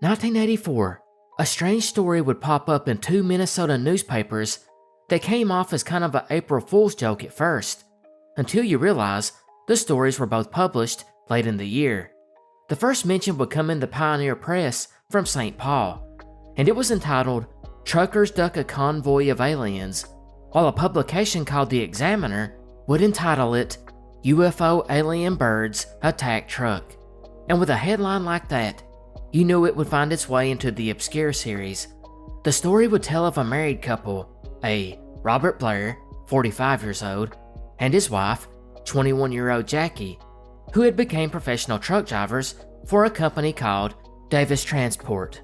1984, a strange story would pop up in 2 Minnesota newspapers that came off as kind of an April Fool's joke at first, until you realize the stories were both published late in the year. The first mention would come in the Pioneer Press from St. Paul, and it was entitled, "Truckers Duck a Convoy of Aliens," while a publication called The Examiner would entitle it, "UFO Alien Birds Attack Truck." And with a headline like that, you knew it would find its way into the Obscure series. The story would tell of a married couple, a Robert Blair, 45 years old, and his wife, 21-year-old Jackie, who had become professional truck drivers for a company called Davis Transport.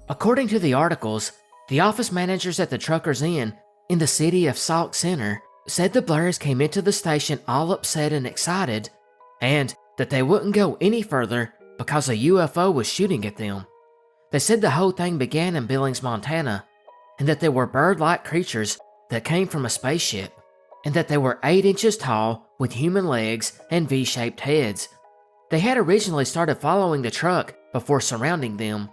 According to the articles, the office managers at the Truckers Inn in the city of Sauk Center said the Blairs came into the station all upset and excited, and that they wouldn't go any further because a UFO was shooting at them. They said the whole thing began in Billings, Montana, and that they were bird-like creatures that came from a spaceship, and that they were 8 inches tall with human legs and V-shaped heads. They had originally started following the truck before surrounding them.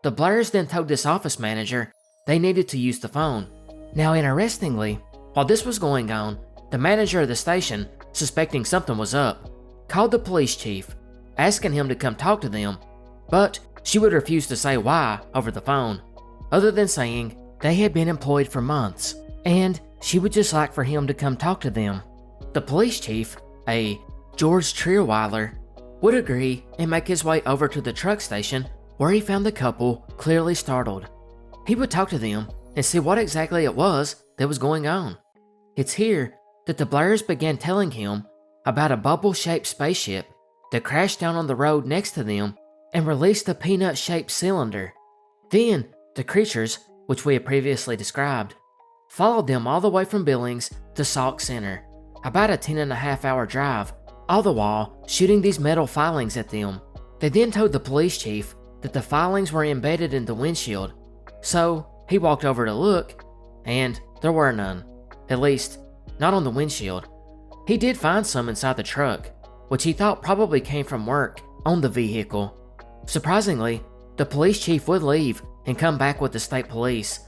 The Blairs then told this office manager they needed to use the phone. Now, interestingly, while this was going on, the manager of the station, suspecting something was up, called the police chief, asking him to come talk to them, but she would refuse to say why over the phone, other than saying they had been employed for months, and she would just like for him to come talk to them. The police chief, a George Trierweiler, would agree and make his way over to the truck station where he found the couple clearly startled. He would talk to them and see what exactly it was that was going on. It's here that the Blairs began telling him about a bubble-shaped spaceship that crashed down on the road next to them and released a peanut-shaped cylinder. Then, the creatures, which we had previously described, followed them all the way from Billings to Sauk Center, about a 10.5-hour drive, all the while shooting these metal filings at them. They then told the police chief that the filings were embedded in the windshield, so he walked over to look, and there were none. At least, not on the windshield. He did find some inside the truck, which he thought probably came from work on the vehicle. Surprisingly, the police chief would leave and come back with the state police,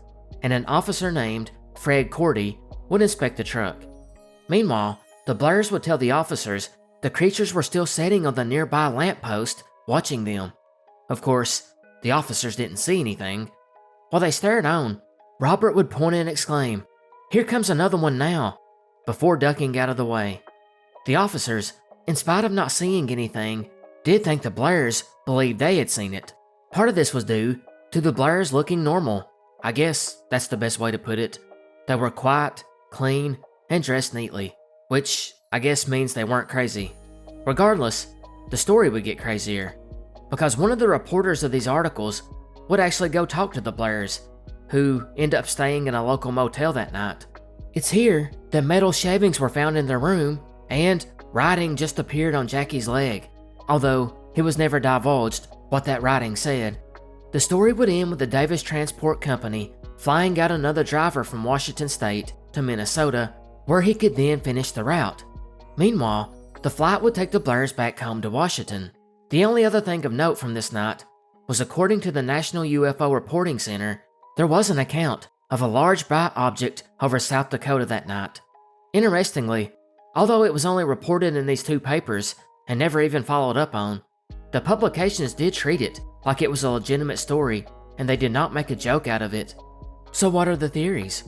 and an officer named Fred Cordy would inspect the truck. Meanwhile, the Blairs would tell the officers the creatures were still sitting on the nearby lamppost watching them. Of course, the officers didn't see anything. While they stared on, Robert would point and exclaim, "Here comes another one now," before ducking out of the way. The officers, in spite of not seeing anything, did think the Blairs believed they had seen it. Part of this was due to the Blairs looking normal. I guess that's the best way to put it. They were quiet, clean, and dressed neatly, which I guess means they weren't crazy. Regardless, the story would get crazier, because one of the reporters of these articles would actually go talk to the Blairs, who end up staying in a local motel that night. It's here that metal shavings were found in their room, and writing just appeared on Jackie's leg, although it was never divulged what that writing said. The story would end with the Davis Transport Company flying out another driver from Washington State to Minnesota, where he could then finish the route. Meanwhile, the flight would take the Blairs back home to Washington. The only other thing of note from this night was, according to the National UFO Reporting Center, there was an account of a large bright object over South Dakota that night. Interestingly, although it was only reported in these 2 papers and never even followed up on, the publications did treat it like it was a legitimate story, and they did not make a joke out of it. So what are the theories?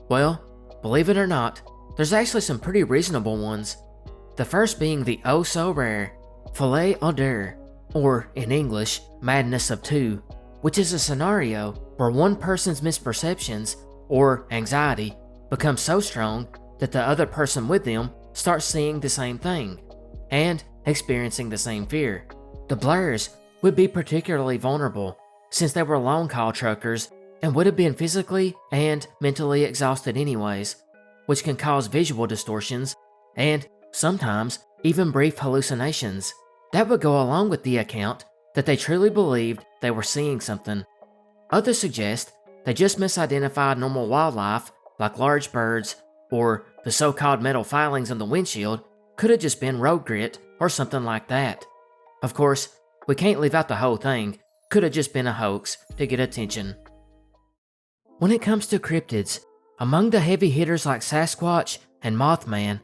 Well, believe it or not, there's actually some pretty reasonable ones. The first being the oh-so-rare folie à deux, or in English, madness of two, which is a scenario where one person's misperceptions, or anxiety, become so strong that the other person with them starts seeing the same thing, and experiencing the same fear. The Blairs would be particularly vulnerable, since they were long-haul truckers and would have been physically and mentally exhausted anyways, which can cause visual distortions and sometimes even brief hallucinations. That would go along with the account that they truly believed they were seeing something. Others suggest they just misidentified normal wildlife like large birds, or the so-called metal filings on the windshield could have just been road grit or something like that. Of course, we can't leave out the whole thing, Could have just been a hoax to get attention. When it comes to cryptids, among the heavy hitters like Sasquatch and Mothman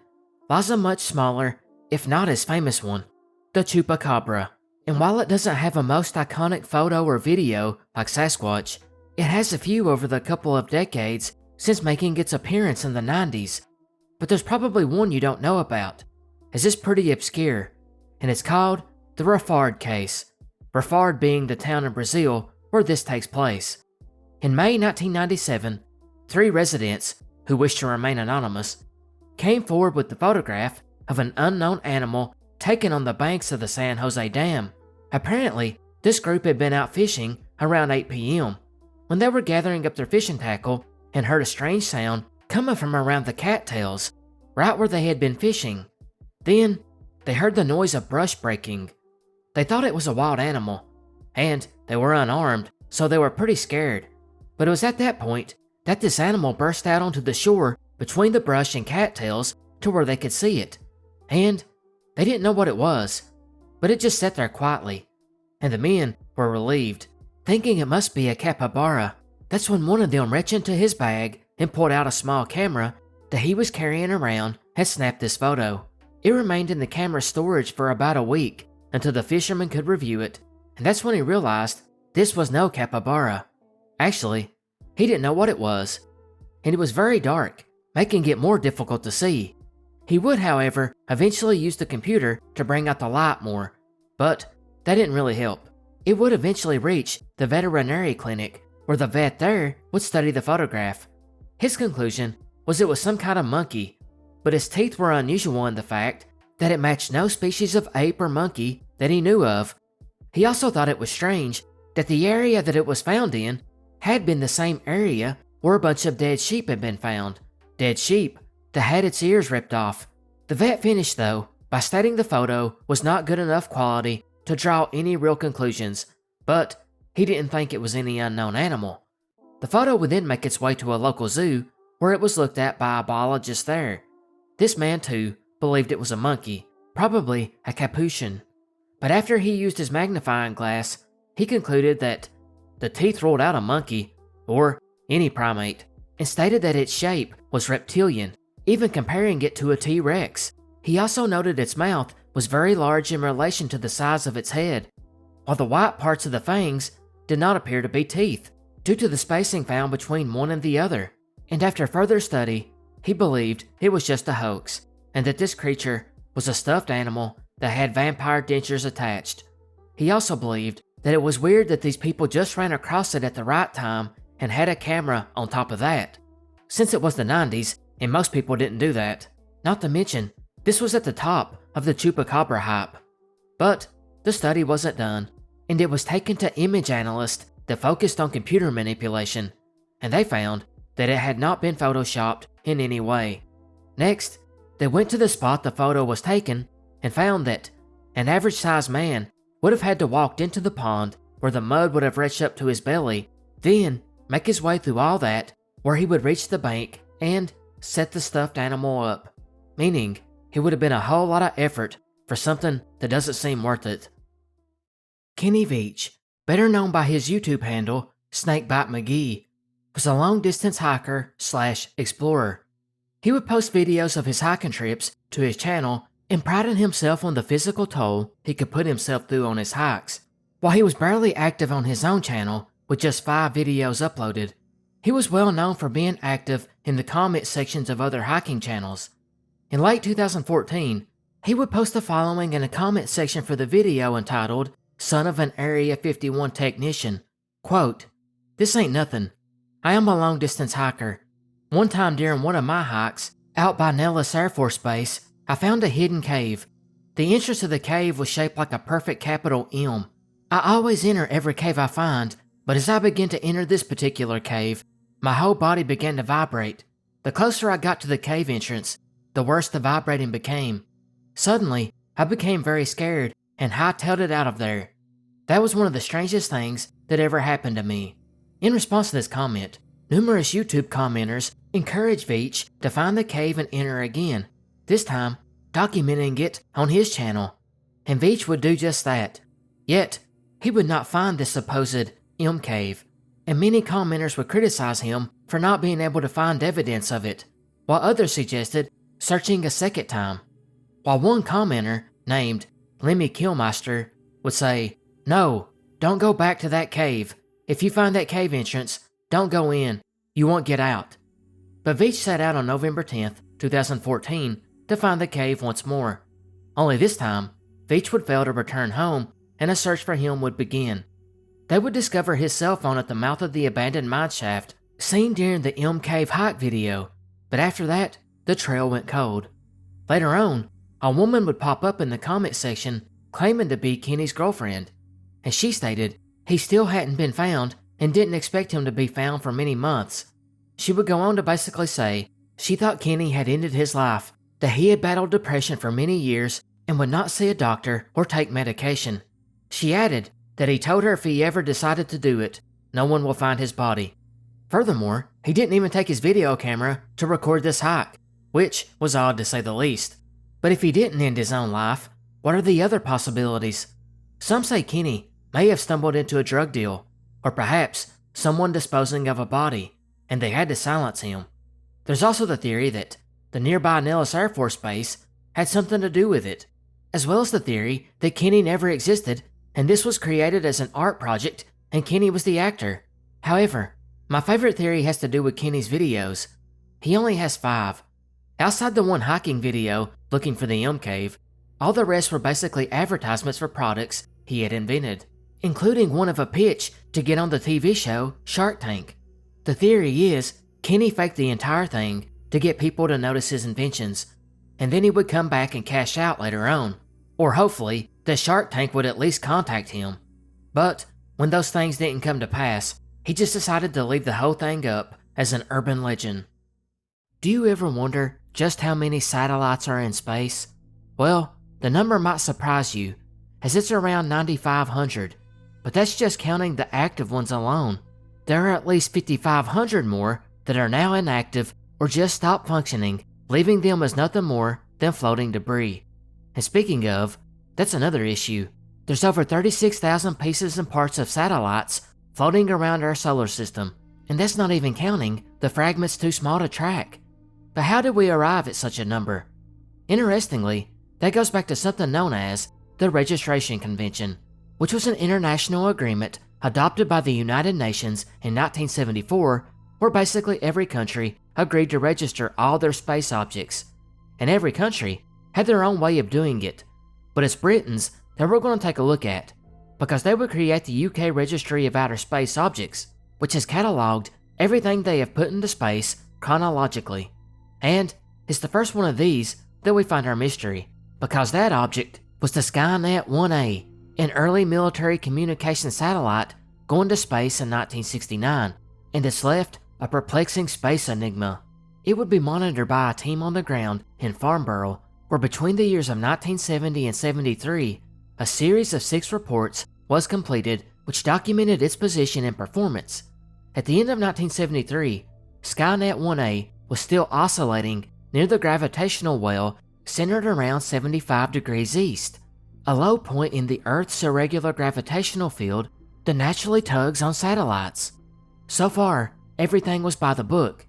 lies a much smaller, if not as famous one, the Chupacabra. And while it doesn't have a most iconic photo or video like Sasquatch, it has a few over the couple of decades since making its appearance in the 90s. But there's probably one you don't know about, as it's pretty obscure, and it's called the Rafrad case, Rafrad being the town in Brazil where this takes place. In May 1997, 3 residents, who wished to remain anonymous, came forward with the photograph of an unknown animal taken on the banks of the San Jose Dam. Apparently, this group had been out fishing around 8 p.m. when they were gathering up their fishing tackle and heard a strange sound coming from around the cattails, right where they had been fishing. Then, they heard the noise of brush breaking. They thought it was a wild animal, and they were unarmed, so they were pretty scared. But it was at that point that this animal burst out onto the shore between the brush and cattails to where they could see it. And they didn't know what it was, but it just sat there quietly. And the men were relieved, thinking it must be a capybara. That's when one of them reached into his bag and pulled out a small camera that he was carrying around and snapped this photo. It remained in the camera's storage for about a week until the fisherman could review it, and that's when he realized this was no capybara. Actually, he didn't know what it was, and it was very dark, making it more difficult to see. He would, however, eventually use the computer to bring out the light more, but that didn't really help. It would eventually reach the veterinary clinic, where the vet there would study the photograph. His conclusion was it was some kind of monkey, but its teeth were unusual in the fact that it matched no species of ape or monkey that he knew of. He also thought it was strange that the area that it was found in had been the same area where a bunch of dead sheep had been found. Dead sheep that had its ears ripped off. The vet finished, though, by stating the photo was not good enough quality to draw any real conclusions, but he didn't think it was any unknown animal. The photo would then make its way to a local zoo where it was looked at by a biologist there. This man, too, believed it was a monkey, probably a capuchin. But after he used his magnifying glass, he concluded that the teeth ruled out a monkey, or any primate, and stated that its shape was reptilian, even comparing it to a T-Rex. He also noted its mouth was very large in relation to the size of its head, while the white parts of the fangs did not appear to be teeth, due to the spacing found between one and the other. And after further study, he believed it was just a hoax, and that this creature was a stuffed animal that had vampire dentures attached. He also believed that it was weird that these people just ran across it at the right time and had a camera on top of that, since it was the 90s and most people didn't do that. Not to mention, this was at the top of the Chupacabra hype. But the study wasn't done, and it was taken to image analysts that focused on computer manipulation, and they found that it had not been photoshopped in any way. Next, they went to the spot the photo was taken and found that an average-sized man would have had to walk into the pond where the mud would have reached up to his belly, then make his way through all that where he would reach the bank and set the stuffed animal up, meaning it would have been a whole lot of effort for something that doesn't seem worth it. Kenny Veach, better known by his YouTube handle, Snakebite McGee, was a long-distance hiker/explorer. He would post videos of his hiking trips to his channel and prided himself on the physical toll he could put himself through on his hikes. While he was barely active on his own channel, with just 5 videos uploaded, he was well known for being active in the comment sections of other hiking channels. In late 2014, he would post the following in a comment section for the video entitled, "Son of an Area 51 Technician." Quote, "This ain't nothing. I am a long-distance hiker. One time during one of my hikes, out by Nellis Air Force Base, I found a hidden cave. The entrance to the cave was shaped like a perfect capital M. I always enter every cave I find, but as I began to enter this particular cave, my whole body began to vibrate. The closer I got to the cave entrance, the worse the vibrating became. Suddenly, I became very scared and hightailed it out of there. That was one of the strangest things that ever happened to me." In response to this comment, numerous YouTube commenters encouraged Veach to find the cave and enter again, this time documenting it on his channel. And Veach would do just that. Yet, he would not find this supposed M cave, and many commenters would criticize him for not being able to find evidence of it, while others suggested searching a second time. While one commenter, named Lemmy Killmaster, would say, "No, don't go back to that cave. If you find that cave entrance, don't go in. You won't get out." But Veitch set out on November 10th, 2014 to find the cave once more. Only this time, Veitch would fail to return home and a search for him would begin. They would discover his cell phone at the mouth of the abandoned mine shaft seen during the M Cave hike video, but after that, the trail went cold. Later on, a woman would pop up in the comment section claiming to be Kenny's girlfriend, and she stated he still hadn't been found and didn't expect him to be found for many months. She would go on to basically say she thought Kenny had ended his life, that he had battled depression for many years and would not see a doctor or take medication. She added that he told her if he ever decided to do it, no one will find his body. Furthermore, he didn't even take his video camera to record this hike, which was odd to say the least. But if he didn't end his own life, what are the other possibilities? Some say Kenny may have stumbled into a drug deal, or perhaps someone disposing of a body, and they had to silence him. There's also the theory that the nearby Nellis Air Force Base had something to do with it, as well as the theory that Kenny never existed and this was created as an art project and Kenny was the actor. However, my favorite theory has to do with Kenny's videos. He only has 5. Outside the one hiking video looking for the M Cave, all the rest were basically advertisements for products he had invented, including one of a pitch to get on the TV show Shark Tank. The theory is Kenny faked the entire thing to get people to notice his inventions, and then he would come back and cash out later on, or hopefully the Shark Tank would at least contact him. But when those things didn't come to pass, he just decided to leave the whole thing up as an urban legend. Do you ever wonder just how many satellites are in space? Well, the number might surprise you, as it's around 9,500, but that's just counting the active ones alone. There are at least 5,500 more that are now inactive or just stopped functioning, leaving them as nothing more than floating debris. And speaking of, that's another issue. There's over 36,000 pieces and parts of satellites floating around our solar system, and that's not even counting the fragments too small to track. But how did we arrive at such a number? Interestingly, that goes back to something known as the Registration Convention, which was an international agreement adopted by the United Nations in 1974, where basically every country agreed to register all their space objects, and every country had their own way of doing it. But it's Britain's that we're going to take a look at, because they would create the UK Registry of Outer Space Objects, which has catalogued everything they have put into space chronologically. And it's the first one of these that we find our mystery, because that object was the Skynet 1A, an early military communication satellite going to space in 1969, and it's left a perplexing space enigma. It would be monitored by a team on the ground in Farnborough, where between the years of 1970 and 73, a series of 6 reports was completed which documented its position and performance. At the end of 1973, Skynet 1A was still oscillating near the gravitational well centered around 75 degrees east, a low point in the Earth's irregular gravitational field that naturally tugs on satellites. So far, everything was by the book,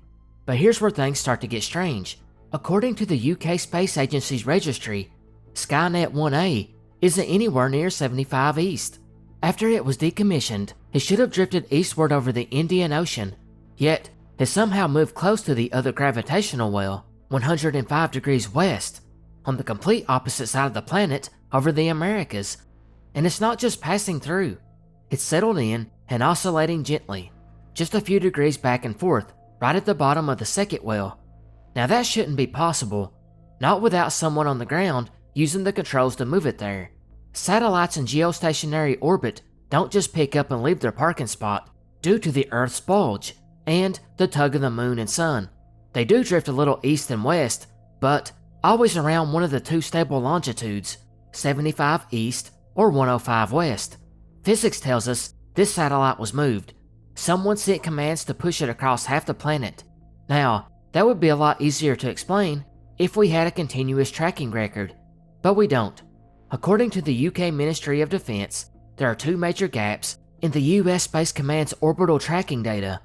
but here's where things start to get strange. According to the UK Space Agency's registry, Skynet 1A isn't anywhere near 75 east. After it was decommissioned, it should have drifted eastward over the Indian Ocean, yet it somehow moved close to the other gravitational well, 105 degrees west, on the complete opposite side of the planet over the Americas. And it's not just passing through, it's settled in and oscillating gently, just a few degrees back and forth, right at the bottom of the second well. Now that shouldn't be possible, not without someone on the ground using the controls to move it there. Satellites in geostationary orbit don't just pick up and leave their parking spot due to the Earth's bulge and the tug of the moon and sun. They do drift a little east and west, but always around one of the 2 stable longitudes, 75 east or 105 west. Physics tells us this satellite was moved. Someone sent commands to push it across half the planet. Now, that would be a lot easier to explain if we had a continuous tracking record, but we don't. According to the UK Ministry of Defence, there are two major gaps in the US Space Command's orbital tracking data,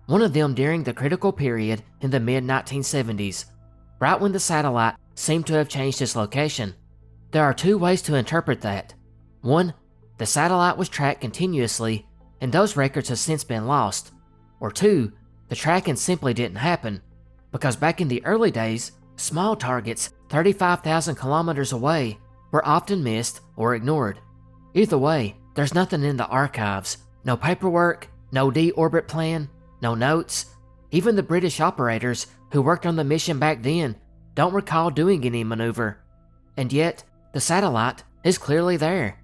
one of them during the critical period in the mid-1970s, right when the satellite seemed to have changed its location. There are two ways to interpret that. One, the satellite was tracked continuously and those records have since been lost. Or two, the tracking simply didn't happen, because back in the early days, small targets 35,000 kilometers away were often missed or ignored. Either way, there's nothing in the archives. No paperwork, no deorbit plan, no notes. Even the British operators who worked on the mission back then don't recall doing any maneuver. And yet, the satellite is clearly there.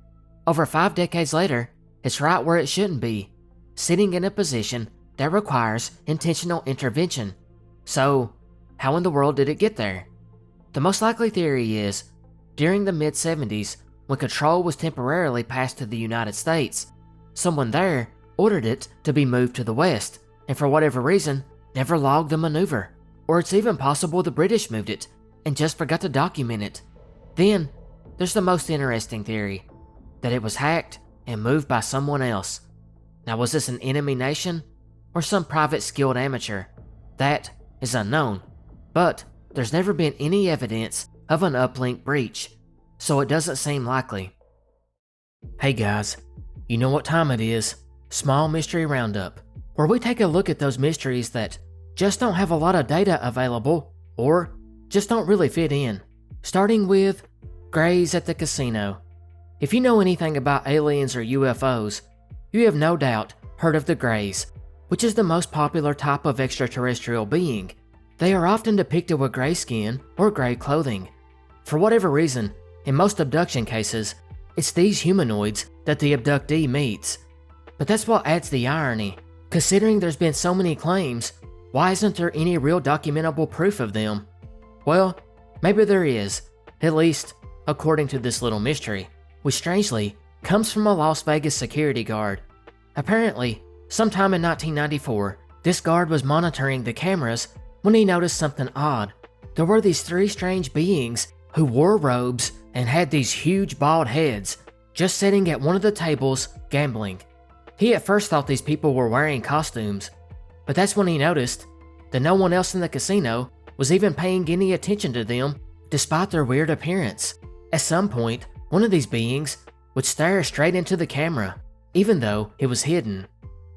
Over 5 decades later, it's right where it shouldn't be, sitting in a position that requires intentional intervention. So, how in the world did it get there? The most likely theory is, during the mid-70s, when control was temporarily passed to the United States, someone there ordered it to be moved to the west, and for whatever reason, never logged the maneuver. Or it's even possible the British moved it, and just forgot to document it. Then, there's the most interesting theory, that it was hacked and moved by someone else. Now, was this an enemy nation, or some private skilled amateur? That is unknown, but there's never been any evidence of an uplink breach, so it doesn't seem likely. Hey guys, you know what time it is? Small Mystery Roundup, where we take a look at those mysteries that just don't have a lot of data available, or just don't really fit in. Starting with Greys at the Casino. If you know anything about aliens or UFOs, you have no doubt heard of the Greys, which is the most popular type of extraterrestrial being. They are often depicted with gray skin or gray clothing. For whatever reason, in most abduction cases, it's these humanoids that the abductee meets. But that's what adds the irony. Considering there's been so many claims, why isn't there any real documentable proof of them? Well, maybe there is, at least according to this little mystery, which strangely comes from a Las Vegas security guard. Apparently, sometime in 1994, this guard was monitoring the cameras when he noticed something odd. There were these 3 strange beings who wore robes and had these huge bald heads, just sitting at one of the tables gambling. He at first thought these people were wearing costumes, but that's when he noticed that no one else in the casino was even paying any attention to them despite their weird appearance. At some point, one of these beings would stare straight into the camera, even though it was hidden.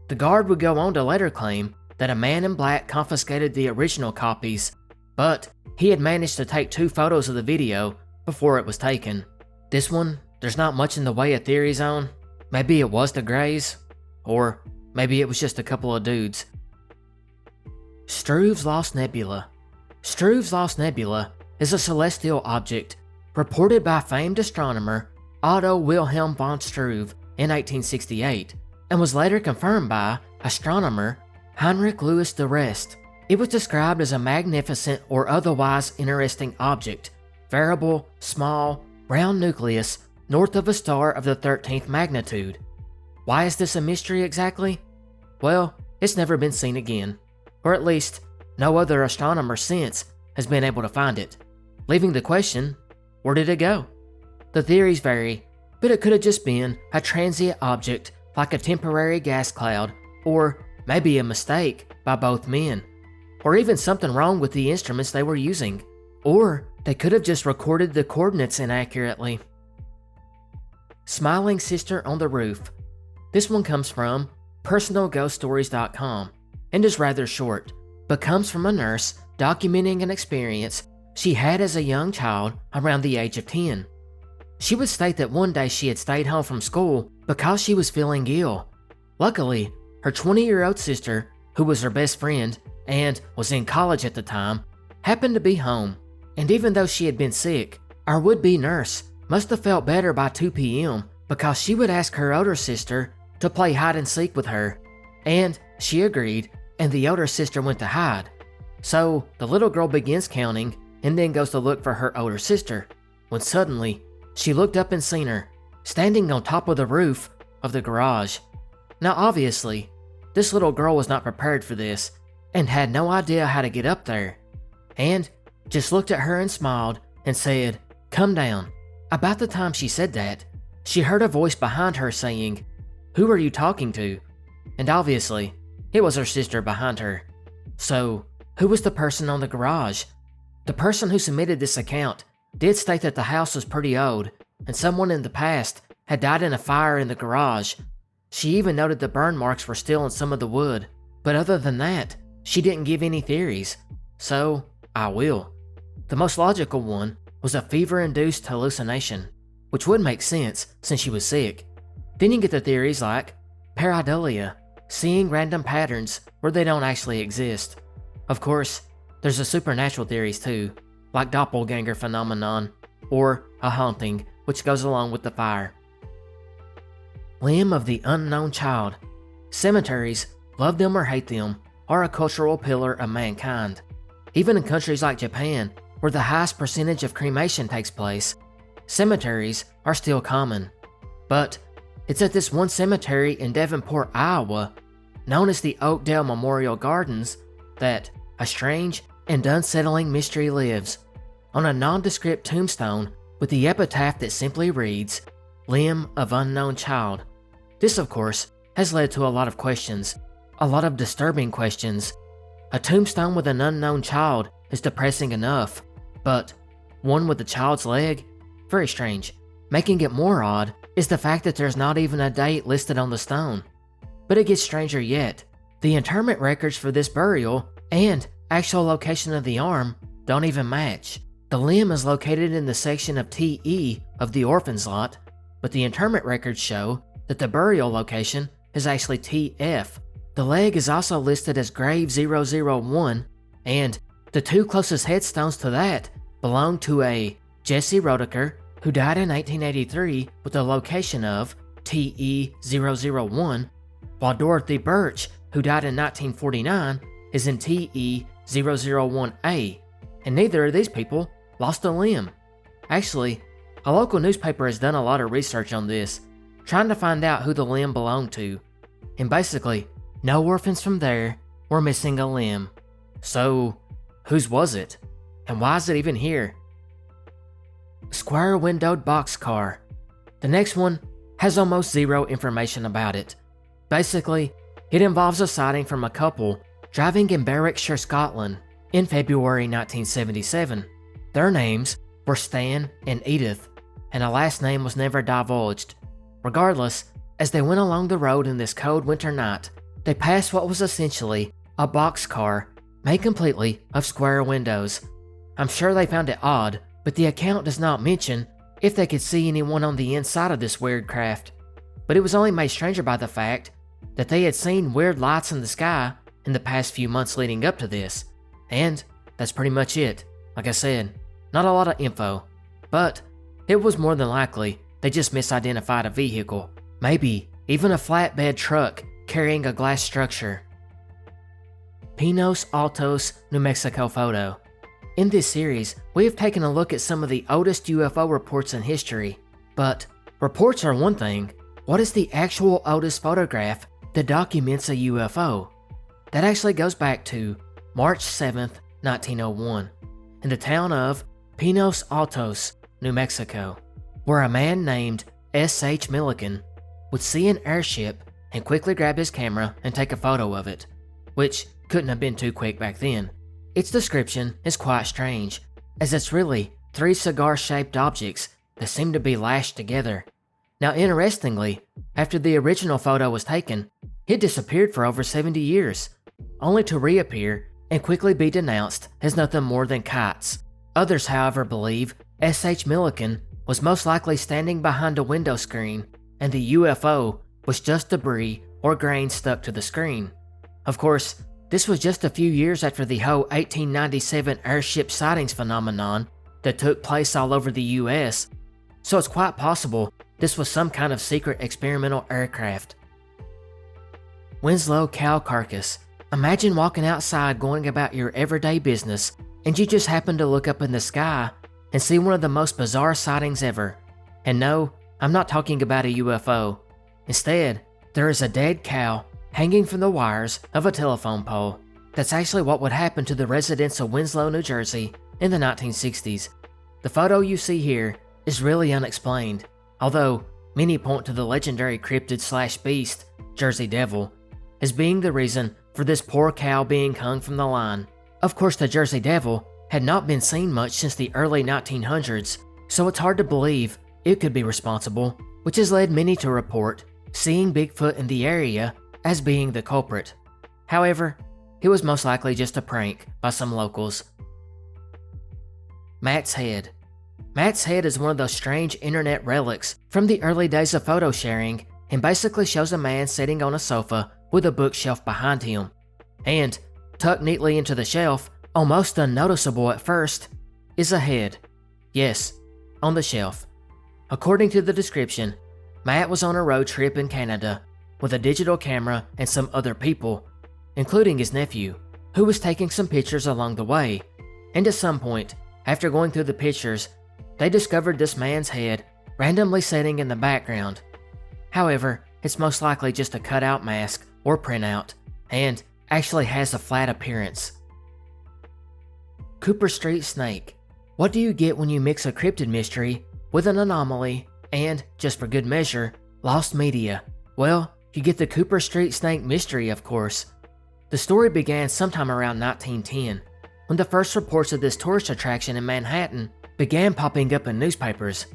The guard would go on to later claim that a man in black confiscated the original copies, but he had managed to take 2 photos of the video before it was taken. This one, there's not much in the way of theories on. Maybe it was the Greys, or maybe it was just a couple of dudes. Struve's Lost Nebula. Struve's Lost Nebula is a celestial object reported by famed astronomer Otto Wilhelm von Struve in 1868, and was later confirmed by astronomer Heinrich Louis de Rest. It was described as a magnificent or otherwise interesting object, variable, small, round nucleus north of a star of the 13th magnitude. Why is this a mystery exactly? Well, it's never been seen again, or at least no other astronomer since has been able to find it, leaving the question, where did it go? The theories vary, but it could have just been a transient object like a temporary gas cloud, or maybe a mistake by both men, or even something wrong with the instruments they were using, or they could have just recorded the coordinates inaccurately. Smiling Sister on the Roof. This one comes from personalghoststories.com and is rather short, but comes from a nurse documenting an experience she had as a young child around the age of 10. She would state that one day she had stayed home from school because she was feeling ill. Luckily, her 20-year-old sister, who was her best friend and was in college at the time, happened to be home, and even though she had been sick, our would-be nurse must have felt better by 2 p.m. because she would ask her older sister to play hide-and-seek with her, and she agreed, and the older sister went to hide. So the little girl begins counting and then goes to look for her older sister, when suddenly she looked up and seen her, standing on top of the roof of the garage. Now obviously, this little girl was not prepared for this, and had no idea how to get up there, and just looked at her and smiled and said, "Come down." About the time she said that, she heard a voice behind her saying, "Who are you talking to?" And obviously, it was her sister behind her. So, who was the person on the garage? The person who submitted this account did state that the house was pretty old, and someone in the past had died in a fire in the garage. She even noted the burn marks were still in some of the wood, but other than that, she didn't give any theories. So, I will. The most logical one was a fever-induced hallucination, which would make sense since she was sick. Then you get the theories like pareidolia, seeing random patterns where they don't actually exist. Of course, there's the supernatural theories too, like doppelganger phenomenon, or a haunting, which goes along with the fire. Limb of the unknown child. Cemeteries, love them or hate them, are a cultural pillar of mankind. Even in countries like Japan, where the highest percentage of cremation takes place, cemeteries are still common. But it's at this one cemetery in Davenport, Iowa, known as the Oakdale Memorial Gardens, that a strange and unsettling mystery lives. On a nondescript tombstone with the epitaph that simply reads, "Limb of unknown child." This, of course, has led to a lot of questions, a lot of disturbing questions. A tombstone with an unknown child is depressing enough, but one with a child's leg? Very strange. Making it more odd is the fact that there's not even a date listed on the stone. But it gets stranger yet. The interment records for this burial and actual location of the arm don't even match. The limb is located in the section of TE of the orphan's lot, but the interment records show that the burial location is actually TF. The leg is also listed as grave 001, and the two closest headstones to that belong to a Jesse Rodecker, who died in 1883 with the location of TE001, while Dorothy Birch, who died in 1949, is in TE001A, and neither of these people lost a limb. Actually, a local newspaper has done a lot of research on this, trying to find out who the limb belonged to, and basically, no orphans from there were missing a limb. So, whose was it? And why is it even here? Square windowed boxcar. The next one has almost zero information about it. Basically, it involves a sighting from a couple driving in Berwickshire, Scotland in February 1977. Their names were Stan and Edith, and a last name was never divulged. Regardless, as they went along the road in this cold winter night, they passed what was essentially a boxcar made completely of square windows. I'm sure they found it odd, but the account does not mention if they could see anyone on the inside of this weird craft. But it was only made stranger by the fact that they had seen weird lights in the sky in the past few months leading up to this. And that's pretty much it. Like I said, not a lot of info. But it was more than likely they just misidentified a vehicle. Maybe even a flatbed truck carrying a glass structure. Pinos Altos, New Mexico photo. In this series, we have taken a look at some of the oldest UFO reports in history. But reports are one thing. What is the actual oldest photograph that documents a UFO? That actually goes back to March 7th, 1901, in the town of Pinos Altos, New Mexico, where a man named S.H. Milliken would see an airship and quickly grab his camera and take a photo of it, which couldn't have been too quick back then. Its description is quite strange, as it's really three cigar-shaped objects that seem to be lashed together. Now interestingly, after the original photo was taken, it disappeared for over 70 years, only to reappear and quickly be denounced as nothing more than kites. Others, however, believe S.H. Milliken was most likely standing behind a window screen, and the UFO was just debris or grain stuck to the screen. Of course, this was just a few years after the whole 1897 airship sightings phenomenon that took place all over the US, so it's quite possible this was some kind of secret experimental aircraft. Winslow cow carcass. Imagine walking outside going about your everyday business and you just happen to look up in the sky and see one of the most bizarre sightings ever. And no, I'm not talking about a UFO. Instead, there is a dead cow hanging from the wires of a telephone pole. That's actually what would happen to the residents of Winslow, New Jersey in the 1960s. The photo you see here is really unexplained, although Many point to the legendary cryptid/beast, Jersey Devil, as being the reason for this poor cow being hung from the line. Of course, the Jersey Devil had not been seen much since the early 1900s, so it's hard to believe it could be responsible, which has led many to report seeing Bigfoot in the area as being the culprit. However, it was most likely just a prank by some locals. Matt's head. Matt's head is one of those strange internet relics from the early days of photo sharing and basically shows a man sitting on a sofa with a bookshelf behind him. And, tucked neatly into the shelf, almost unnoticeable at first, is a head. Yes, on the shelf. According to the description, Matt was on a road trip in Canada with a digital camera and some other people, including his nephew, who was taking some pictures along the way, and at some point, after going through the pictures, they discovered this man's head randomly sitting in the background. However, it's most likely just a cutout mask or printout, and actually has a flat appearance. Cooper Street Snake. What do you get when you mix a cryptid mystery with an anomaly and, just for good measure, lost media? Well, you get the Cooper Street Snake mystery, of course. The story began sometime around 1910, when the first reports of this tourist attraction in Manhattan began popping up in newspapers.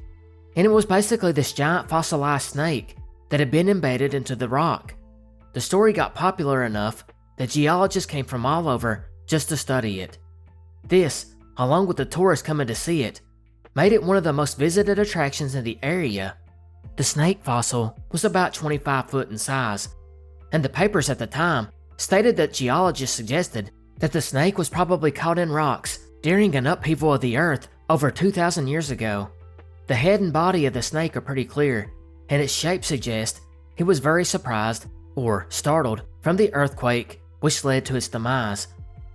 And it was basically this giant fossilized snake that had been embedded into the rock. The story got popular enough that geologists came from all over just to study it. This, along with the tourists coming to see it, made it one of the most visited attractions in the area. The snake fossil was about 25 foot in size, and the papers at the time stated that geologists suggested that the snake was probably caught in rocks during an upheaval of the earth over 2,000 years ago. The head and body of the snake are pretty clear, and its shape suggests he was very surprised or startled from the earthquake which led to its demise.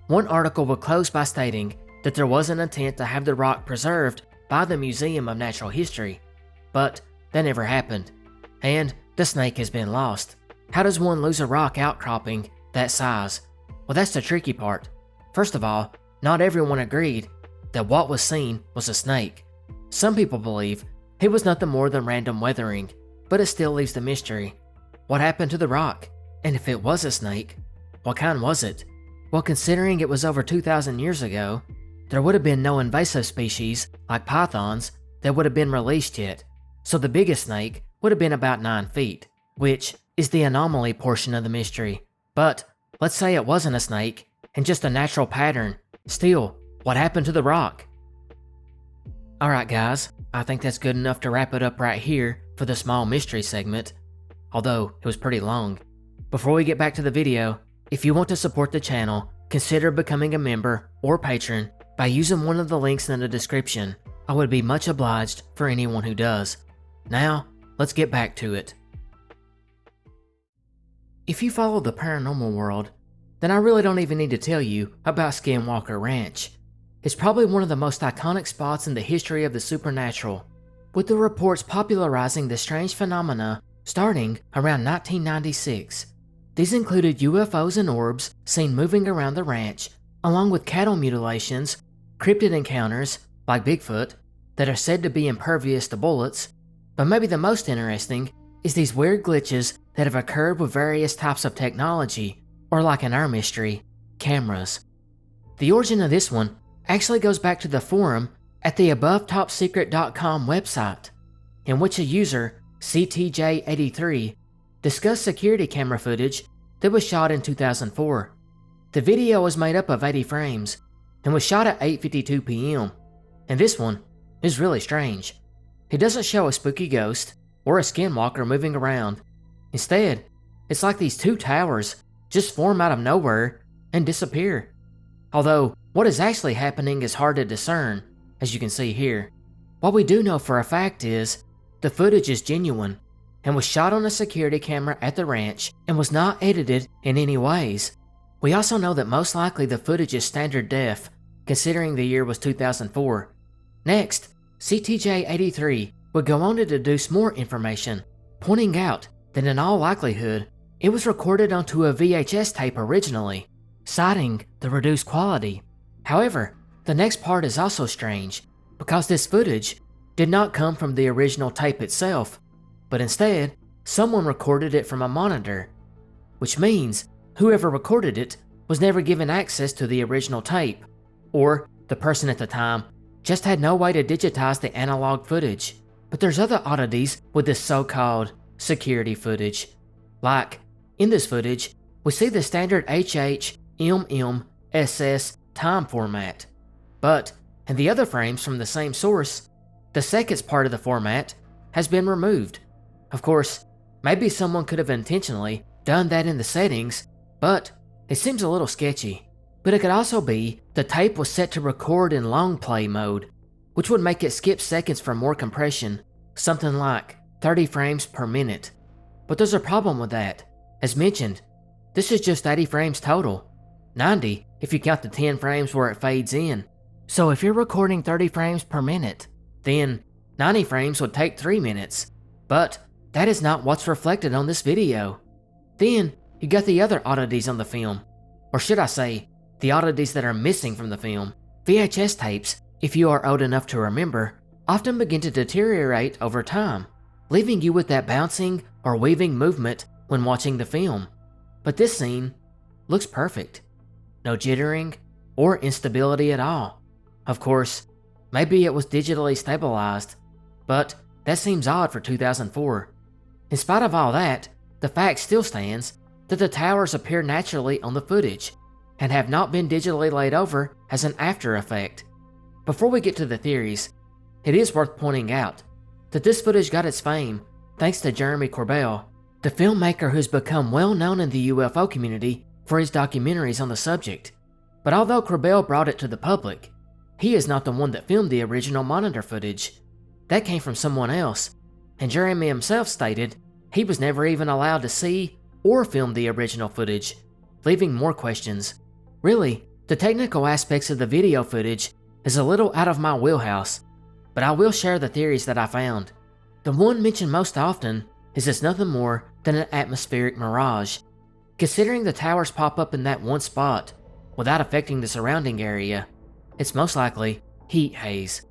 One article would close by stating that there was an intent to have the rock preserved by the Museum of Natural History, but that never happened, and the snake has been lost. How does one lose a rock outcropping that size? Well, that's the tricky part. First of all, not everyone agreed that what was seen was a snake. Some people believe it was nothing more than random weathering, but it still leaves the mystery. What happened to the rock? And if it was a snake, what kind was it? Well, considering it was over 2,000 years ago, there would have been no invasive species like pythons that would have been released yet, so the biggest snake would have been about 9 feet, which is the anomaly portion of the mystery. But let's say it wasn't a snake and just a natural pattern. Still, what happened to the rock? Alright guys, I think that's good enough to wrap it up right here for the small mystery segment, although it was pretty long. Before we get back to the video, if you want to support the channel, consider becoming a member or patron by using one of the links in the description. I would be much obliged for anyone who does. Now, let's get back to it. If you follow the paranormal world, then I really don't even need to tell you about Skinwalker Ranch. It's probably one of the most iconic spots in the history of the supernatural, with the reports popularizing the strange phenomena starting around 1996. These included UFOs and orbs seen moving around the ranch, along with cattle mutilations, cryptid encounters, like Bigfoot, that are said to be impervious to bullets, but maybe the most interesting is these weird glitches that have occurred with various types of technology, or like in our mystery, cameras. The origin of this one actually goes back to the forum at the AboveTopSecret.com website, in which a user, CTJ83, discussed security camera footage that was shot in 2004. The video was made up of 80 frames and was shot at 8:52 p.m. And this one is really strange. It doesn't show a spooky ghost or a skinwalker moving around. Instead, it's like these two towers just form out of nowhere and disappear. Although, what is actually happening is hard to discern, as you can see here. What we do know for a fact is, the footage is genuine, and was shot on a security camera at the ranch and was not edited in any ways. We also know that most likely the footage is standard def, considering the year was 2004. Next, CTJ83 would go on to deduce more information, pointing out that in all likelihood, it was recorded onto a VHS tape originally, citing the reduced quality. However, the next part is also strange, because this footage did not come from the original tape itself. but instead, someone recorded it from a monitor, which means whoever recorded it was never given access to the original tape, or the person at the time just had no way to digitize the analog footage. But there's other oddities with this so-called security footage. Like, in this footage, we see the standard HH, MM, SS time format. But in the other frames from the same source, the seconds part of the format has been removed. Of course, maybe someone could have intentionally done that in the settings, but it seems a little sketchy. But it could also be the tape was set to record in long play mode, which would make it skip seconds for more compression, something like 30 frames per minute. But there's a problem with that. As mentioned, this is just 80 frames total, 90 if you count the 10 frames where it fades in. So if you're recording 30 frames per minute, then 90 frames would take 3 minutes. But that is not what's reflected on this video. Then you got the other oddities on the film, or should I say, the oddities that are missing from the film. VHS tapes, if you are old enough to remember, often begin to deteriorate over time, leaving you with that bouncing or weaving movement when watching the film. But this scene looks perfect. No jittering or instability at all. Of course, maybe it was digitally stabilized, but that seems odd for 2004. In spite of all that, the fact still stands that the towers appear naturally on the footage and have not been digitally laid over as an after effect. Before we get to the theories, it is worth pointing out that this footage got its fame thanks to Jeremy Corbell, the filmmaker who's become well known in the UFO community for his documentaries on the subject. But although Corbell brought it to the public, he is not the one that filmed the original monitor footage. That came from someone else, and Jeremy himself stated he was never even allowed to see or film the original footage, leaving more questions. Really, the technical aspects of the video footage is a little out of my wheelhouse, but I will share the theories that I found. The one mentioned most often is it's nothing more than an atmospheric mirage. Considering the towers pop up in that one spot without affecting the surrounding area, it's most likely heat haze.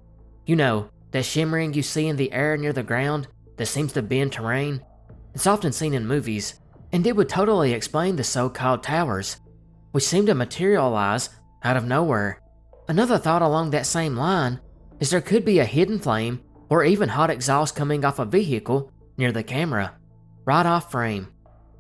You know, that shimmering you see in the air near the ground that seems to bend terrain? It's often seen in movies, and it would totally explain the so-called towers, which seem to materialize out of nowhere. Another thought along that same line is there could be a hidden flame or even hot exhaust coming off a vehicle near the camera, right off frame,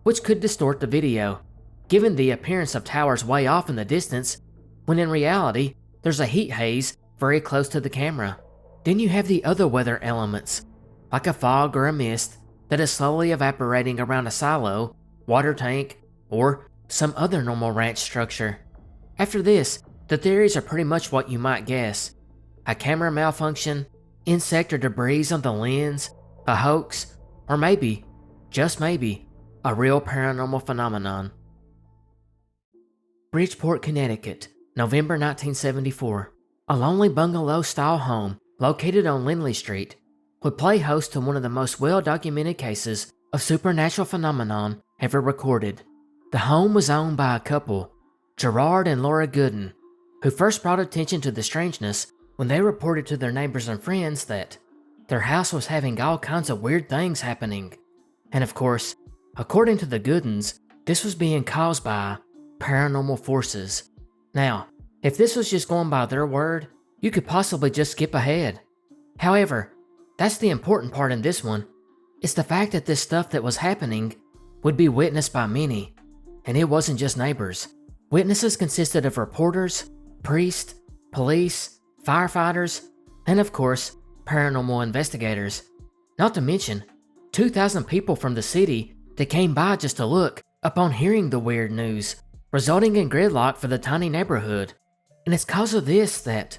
which could distort the video, given the appearance of towers way off in the distance, when in reality, there's a heat haze very close to the camera. Then you have the other weather elements, like a fog or a mist that is slowly evaporating around a silo, water tank, or some other normal ranch structure. After this, the theories are pretty much what you might guess. A camera malfunction, insect or debris on the lens, a hoax, or maybe, just maybe, a real paranormal phenomenon. Bridgeport, Connecticut, November 1974. A lonely bungalow-style home located on Lindley Street would play host to one of the most well-documented cases of supernatural phenomenon ever recorded. The home was owned by a couple, Gerard and Laura Gooden, who first brought attention to the strangeness when they reported to their neighbors and friends that their house was having all kinds of weird things happening. And of course, according to the Goodens, this was being caused by paranormal forces. Now, if this was just going by their word, you could possibly just skip ahead. However, that's the important part in this one. It's the fact that this stuff that was happening would be witnessed by many, and it wasn't just neighbors. Witnesses consisted of reporters, priests, police, firefighters, and of course, paranormal investigators. Not to mention, 2,000 people from the city that came by just to look upon hearing the weird news, resulting in gridlock for the tiny neighborhood. And it's cause of this that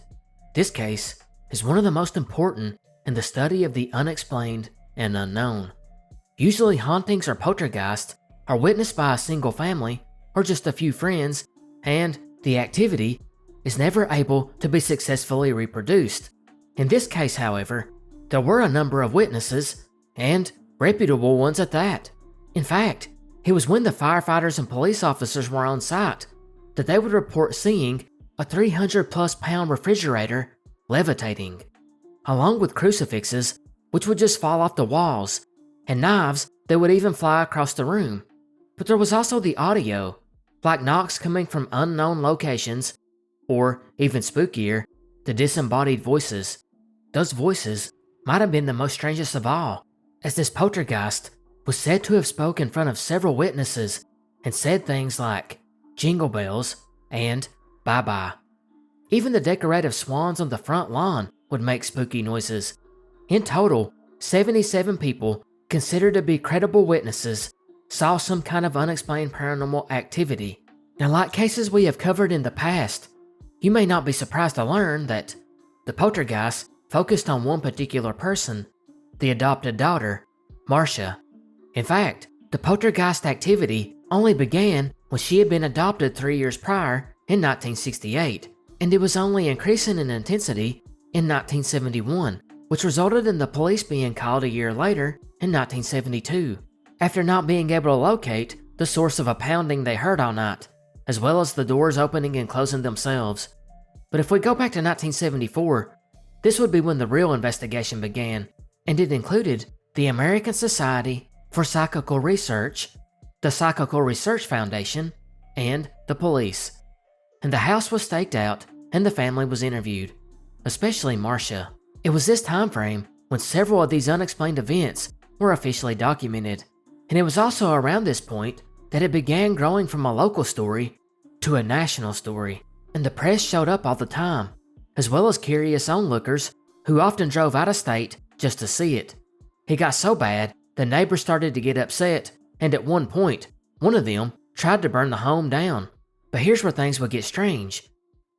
this case is one of the most important in the study of the unexplained and unknown. Usually hauntings or poltergeists are witnessed by a single family or just a few friends, and the activity is never able to be successfully reproduced. In this case, however, there were a number of witnesses, and reputable ones at that. In fact, it was when the firefighters and police officers were on site that they would report seeing a 300+ pound refrigerator levitating, along with crucifixes which would just fall off the walls, and knives that would even fly across the room. But there was also the audio, like knocks coming from unknown locations, or even spookier, the disembodied voices. Those voices might have been the most strangest of all, as this poltergeist was said to have spoken in front of several witnesses and said things like jingle bells and bye-bye. Even the decorative swans on the front lawn would make spooky noises. In total, 77 people considered to be credible witnesses saw some kind of unexplained paranormal activity. Now, like cases we have covered in the past, you may not be surprised to learn that the poltergeist focused on one particular person, the adopted daughter, Marcia. In fact, the poltergeist activity only began when she had been adopted 3 years prior in 1968, and it was only increasing in intensity in 1971, which resulted in the police being called a year later in 1972, after not being able to locate the source of a pounding they heard all night, as well as the doors opening and closing themselves. But if we go back to 1974, this would be when the real investigation began, and it included the American Society for Psychical Research, the Psychical Research Foundation, and the police. And the house was staked out and the family was interviewed, especially Marcia. It was this time frame when several of these unexplained events were officially documented, and it was also around this point that it began growing from a local story to a national story, and the press showed up all the time, as well as curious onlookers who often drove out of state just to see it. It got so bad, the neighbors started to get upset, and at one point, one of them tried to burn the home down. But here's where things would get strange.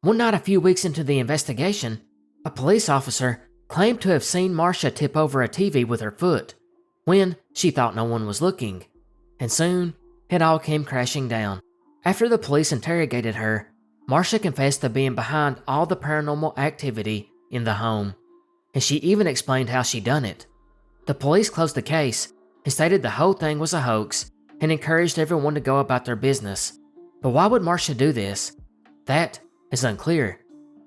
One night a few weeks into the investigation, a police officer claimed to have seen Marcia tip over a TV with her foot when she thought no one was looking, and soon it all came crashing down. After the police interrogated her, Marcia confessed to being behind all the paranormal activity in the home, and she even explained how she done it. The police closed the case and stated the whole thing was a hoax and encouraged everyone to go about their business. But why would Marcia do this? That is unclear,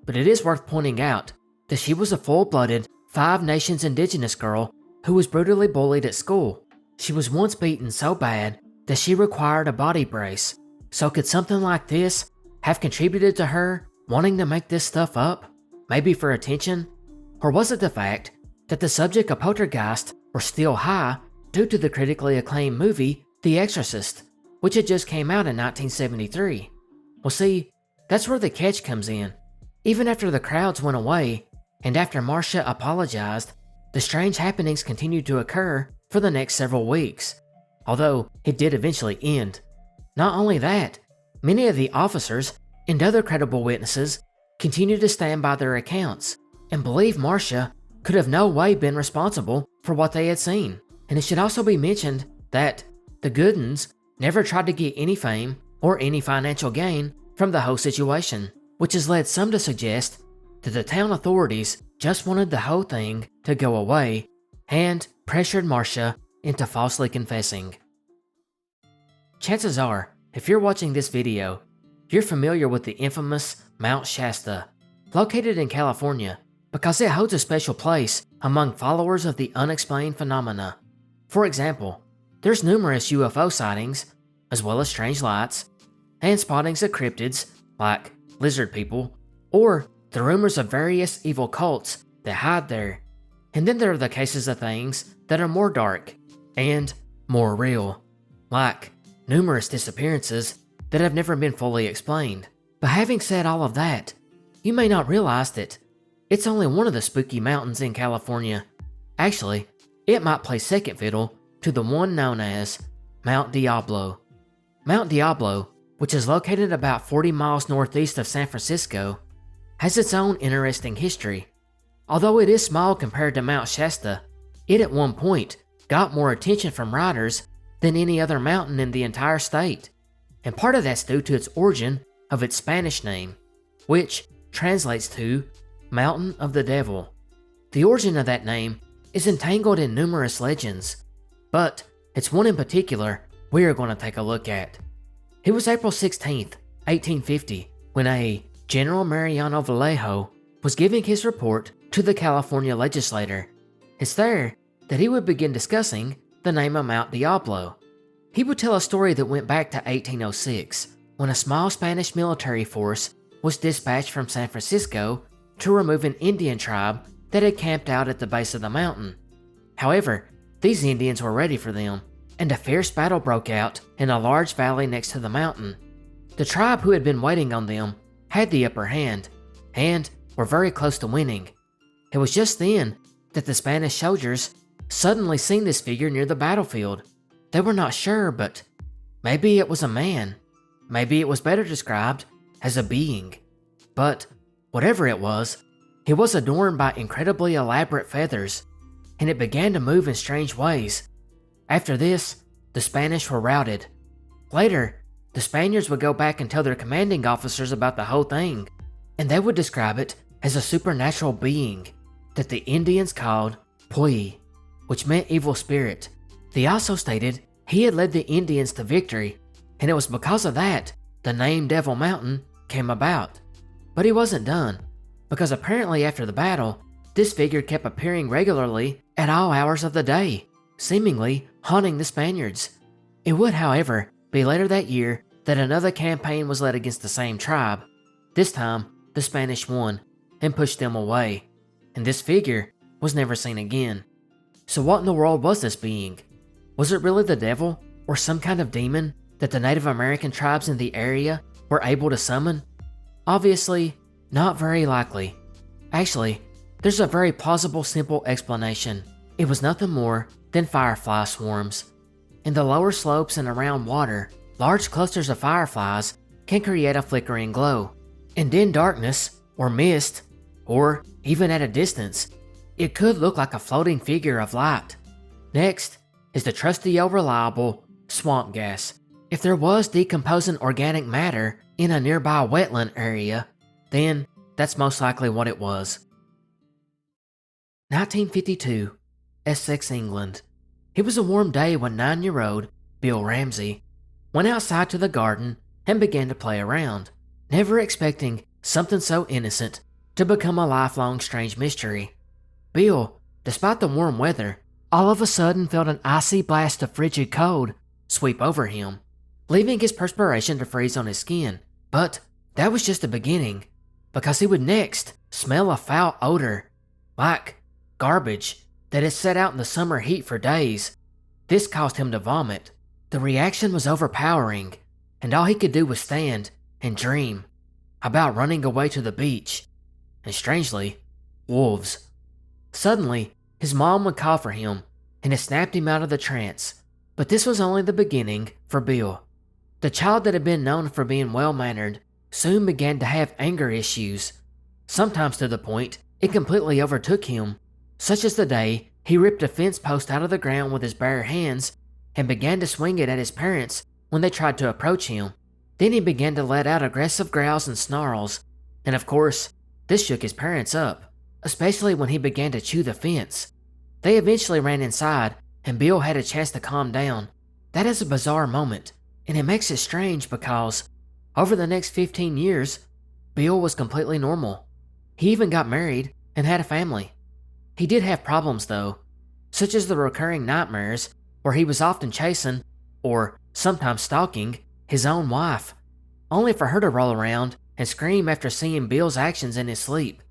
but it is worth pointing out that she was a full-blooded Five Nations indigenous girl who was brutally bullied at school. She was once beaten so bad that she required a body brace. So could something like this have contributed to her wanting to make this stuff up? Maybe for attention? Or was it the fact that the subject of poltergeist were still high due to the critically acclaimed movie The Exorcist, which had just came out in 1973? Well, see, that's where the catch comes in. Even after the crowds went away, and after Marcia apologized, the strange happenings continued to occur for the next several weeks, although it did eventually end. Not only that, many of the officers and other credible witnesses continued to stand by their accounts and believe Marcia could have no way been responsible for what they had seen. And it should also be mentioned that the Goodens never tried to get any fame or any financial gain from the whole situation, which has led some to suggest that the town authorities just wanted the whole thing to go away and pressured Marcia into falsely confessing. Chances are, if you're watching this video, you're familiar with the infamous Mount Shasta, located in California, because it holds a special place among followers of the unexplained phenomena. For example, there's numerous UFO sightings, as well as strange lights, and spottings of cryptids, like lizard people, or the rumors of various evil cults that hide there. And then there are the cases of things that are more dark and more real, like numerous disappearances that have never been fully explained. But having said all of that, you may not realize that it's only one of the spooky mountains in California. Actually, it might play second fiddle to the one known as Mount Diablo. Mount Diablo, which is located about 40 miles northeast of San Francisco, has its own interesting history. Although it is small compared to Mount Shasta, it at one point got more attention from riders than any other mountain in the entire state. And part of that's due to its origin of its Spanish name, which translates to Mountain of the Devil. The origin of that name is entangled in numerous legends, but it's one in particular we are going to take a look at. It was April 16th, 1850, when a General Mariano Vallejo was giving his report to the California legislator. It's there that he would begin discussing the name of Mount Diablo. He would tell a story that went back to 1806, when a small Spanish military force was dispatched from San Francisco to remove an Indian tribe that had camped out at the base of the mountain. However, these Indians were ready for them, and a fierce battle broke out in a large valley next to the mountain. The tribe who had been waiting on them had the upper hand, and were very close to winning. It was just then that the Spanish soldiers suddenly seen this figure near the battlefield. They were not sure, but maybe it was a man. Maybe it was better described as a being. But whatever it was adorned by incredibly elaborate feathers, and it began to move in strange ways. After this, the Spanish were routed. Later, the Spaniards would go back and tell their commanding officers about the whole thing, and they would describe it as a supernatural being that the Indians called Puy, which meant evil spirit. They also stated he had led the Indians to victory, and it was because of that the name Devil Mountain came about. But he wasn't done, because apparently after the battle, this figure kept appearing regularly at all hours of the day, seemingly haunting the Spaniards. It would, however, be later that year that another campaign was led against the same tribe. This time, the Spanish won and pushed them away, and this figure was never seen again. So what in the world was this being? Was it really the devil or some kind of demon that the Native American tribes in the area were able to summon? Obviously, not very likely. Actually, there's a very plausible simple explanation. It was nothing more than firefly swarms. In the lower slopes and around water, large clusters of fireflies can create a flickering glow. And in darkness, or mist, or even at a distance, it could look like a floating figure of light. Next is the trusty old reliable swamp gas. If there was decomposing organic matter in a nearby wetland area, then that's most likely what it was. 1952, Essex, England. It was a warm day when 9-year-old Bill Ramsey went outside to the garden and began to play around, never expecting something so innocent to become a lifelong strange mystery. Bill, despite the warm weather, all of a sudden felt an icy blast of frigid cold sweep over him, leaving his perspiration to freeze on his skin. But that was just the beginning, because he would next smell a foul odor, like garbage that had sat out in the summer heat for days. This caused him to vomit. The reaction was overpowering, and all he could do was stand and dream about running away to the beach. And strangely, wolves. Suddenly, his mom would call for him, and it snapped him out of the trance. But this was only the beginning for Bill. The child that had been known for being well-mannered soon began to have anger issues, sometimes to the point it completely overtook him, such as the day he ripped a fence post out of the ground with his bare hands and began to swing it at his parents when they tried to approach him. Then he began to let out aggressive growls and snarls, and of course, this shook his parents up, especially when he began to chew the fence. They eventually ran inside, and Bill had a chance to calm down. That is a bizarre moment, and it makes it strange because, over the next 15 years, Bill was completely normal. He even got married and had a family. He did have problems though, such as the recurring nightmares where he was often chasing, or sometimes stalking, his own wife, only for her to roll around and scream after seeing Bill's actions in his sleep.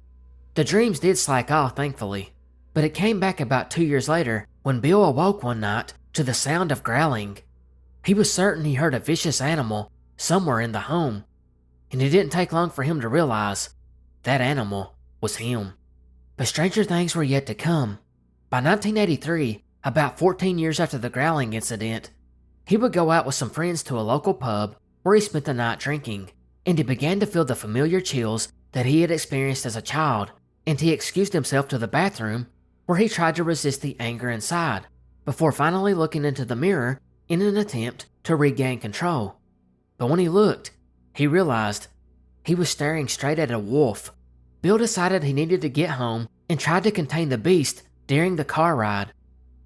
The dreams did slack off, thankfully, but it came back about 2 years later when Bill awoke one night to the sound of growling. He was certain he heard a vicious animal somewhere in the home, and it didn't take long for him to realize that animal was him. But stranger things were yet to come. By 1983, about 14 years after the growling incident, he would go out with some friends to a local pub where he spent the night drinking, and he began to feel the familiar chills that he had experienced as a child, and he excused himself to the bathroom where he tried to resist the anger inside, before finally looking into the mirror in an attempt to regain control. But when he looked, he realized he was staring straight at a wolf. Bill decided he needed to get home and tried to contain the beast during the car ride,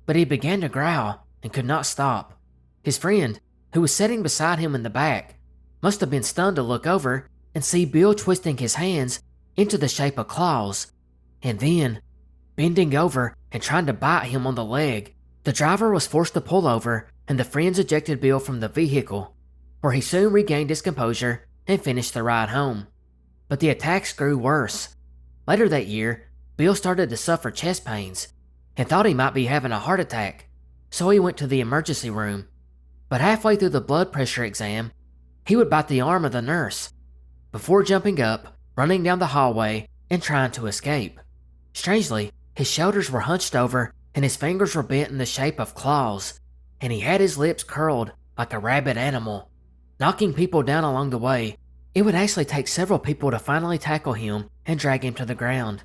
but he began to growl and could not stop. His friend, who was sitting beside him in the back, must have been stunned to look over and see Bill twisting his hands into the shape of claws, and then bending over and trying to bite him on the leg. The driver was forced to pull over and the friends ejected Bill from the vehicle, where he soon regained his composure and finished the ride home. But the attacks grew worse. Later that year, Bill started to suffer chest pains and thought he might be having a heart attack, so he went to the emergency room. But halfway through the blood pressure exam, he would bite the arm of the nurse before jumping up, running down the hallway, and trying to escape. Strangely, his shoulders were hunched over and his fingers were bent in the shape of claws, and he had his lips curled like a rabid animal, knocking people down along the way. It would actually take several people to finally tackle him and drag him to the ground.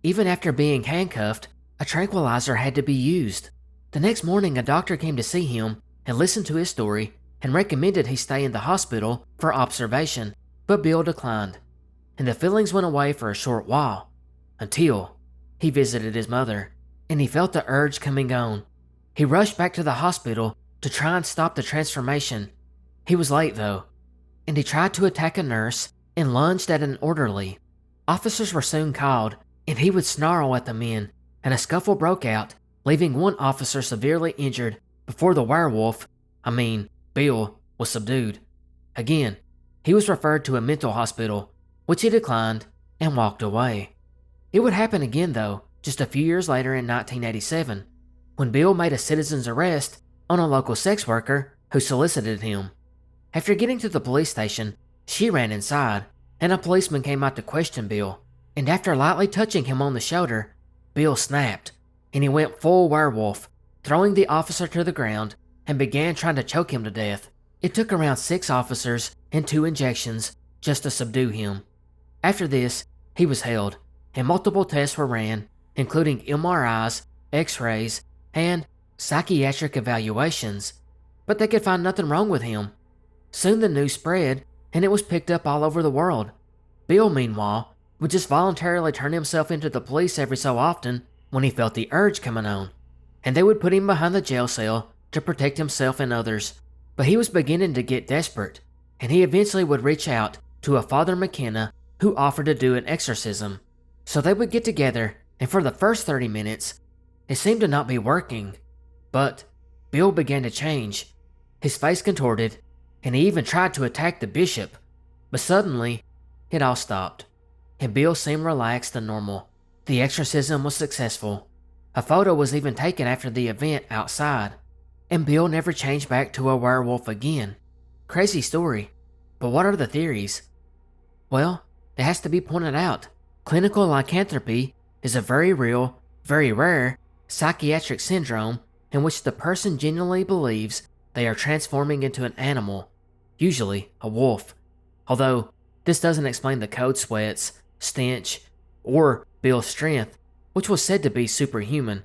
Even after being handcuffed, a tranquilizer had to be used. The next morning, a doctor came to see him and listened to his story and recommended he stay in the hospital for observation, but Bill declined, and the feelings went away for a short while, until he visited his mother, and he felt the urge coming on. He rushed back to the hospital to try and stop the transformation. He was late though, and he tried to attack a nurse and lunged at an orderly. Officers were soon called, and he would snarl at the men, and a scuffle broke out, leaving one officer severely injured before the werewolf, Bill, was subdued. Again, he was referred to a mental hospital, which he declined and walked away. It would happen again though, just a few years later in 1987, when Bill made a citizen's arrest on a local sex worker who solicited him. After getting to the police station, she ran inside, and a policeman came out to question Bill, and after lightly touching him on the shoulder, Bill snapped, and he went full werewolf, throwing the officer to the ground and began trying to choke him to death. It took around 6 officers and 2 injections just to subdue him. After this, he was held, and multiple tests were ran, including MRIs, X-rays, and psychiatric evaluations, but they could find nothing wrong with him. Soon the news spread, and it was picked up all over the world. Bill, meanwhile, would just voluntarily turn himself into the police every so often when he felt the urge coming on, and they would put him behind the jail cell to protect himself and others. But he was beginning to get desperate, and he eventually would reach out to a Father McKenna who offered to do an exorcism. So they would get together, and for the first 30 minutes, it seemed to not be working. But Bill began to change. His face contorted, and he even tried to attack the bishop. But suddenly, it all stopped, and Bill seemed relaxed and normal. The exorcism was successful. A photo was even taken after the event outside, and Bill never changed back to a werewolf again. Crazy story, but what are the theories? Well, it has to be pointed out. Clinical lycanthropy is a very real, very rare psychiatric syndrome in which the person genuinely believes they are transforming into an animal, usually a wolf. Although, this doesn't explain the cold sweats, stench, or Bill's strength, which was said to be superhuman.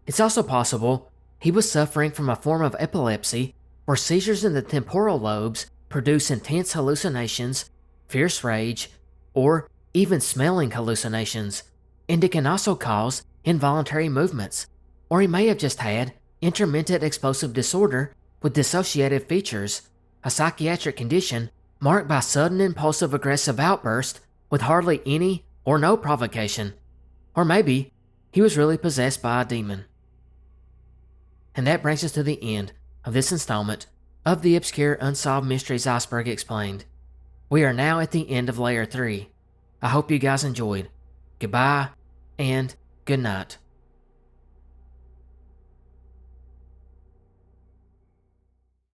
It's also possible he was suffering from a form of epilepsy where seizures in the temporal lobes produce intense hallucinations, fierce rage, or even smelling hallucinations, and it can also cause involuntary movements. Or he may have just had intermittent explosive disorder with dissociative features, a psychiatric condition marked by sudden impulsive aggressive outbursts with hardly any or no provocation. Or maybe he was really possessed by a demon. And that brings us to the end of this installment of the Obscure Unsolved Mysteries Iceberg Explained. We are now at the end of Layer 3. I hope you guys enjoyed. Goodbye, and good night.